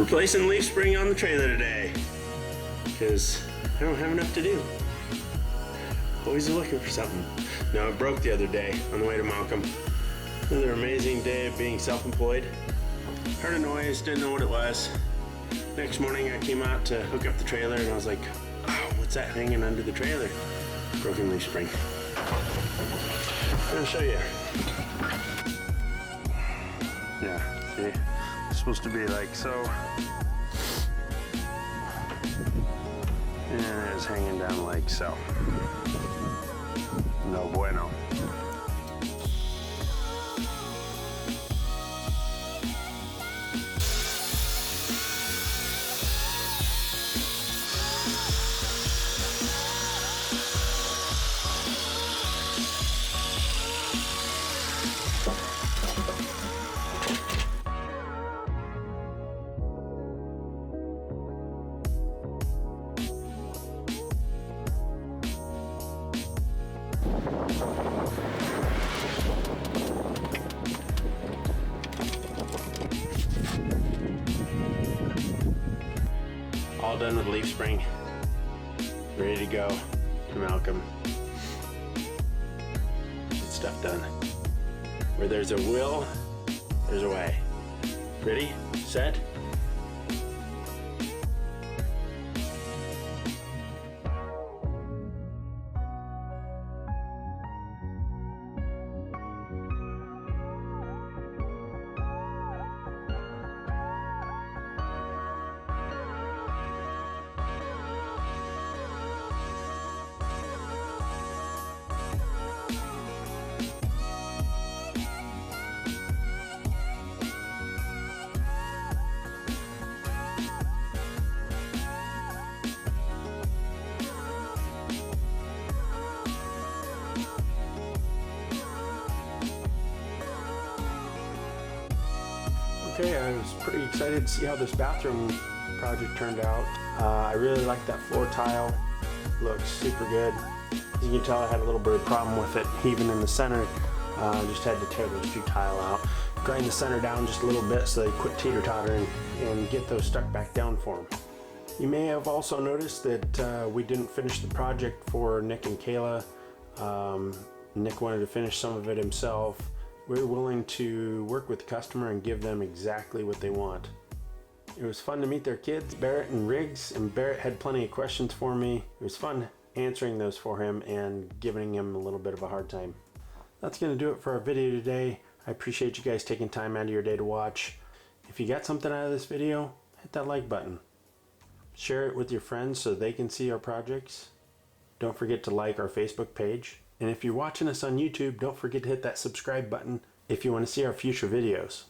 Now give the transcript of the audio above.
Replacing leaf spring on the trailer today because I don't have enough to do. Always looking for something. No, it broke the other day on the way to Malcom. Another amazing day of being self-employed. Heard a noise, didn't know what it was. Next morning I came out to hook up the trailer and I was like, oh, what's that hanging under the trailer? Broken leaf spring. I'll show you. Yeah, see? It's supposed to be like so. And it's hanging down like so. No bueno. All done with leaf spring. Ready to go to Malcom. Get stuff done. Where there's a will, there's a way. Ready, set. Okay, I was pretty excited to see how this bathroom project turned out. I really like that floor tile. Looks super good. As you can tell, I had a little bit of problem with it heaving in the center. I just had to tear those two tile out. Grind the center down just a little bit so they quit teeter-tottering and get those stuck back down for them. You may have also noticed that we didn't finish the project for Nick and Kayla. Nick wanted to finish some of it himself. We're willing to work with the customer and give them exactly what they want. It was fun to meet their kids, Barrett and Riggs, and Barrett had plenty of questions for me. It was fun answering those for him and giving him a little bit of a hard time. That's going to do it for our video today. I appreciate you guys taking time out of your day to watch. If you got something out of this video, hit that like button. Share it with your friends so they can see our projects. Don't forget to like our Facebook page. And if you're watching us on YouTube, don't forget to hit that subscribe button if you want to see our future videos.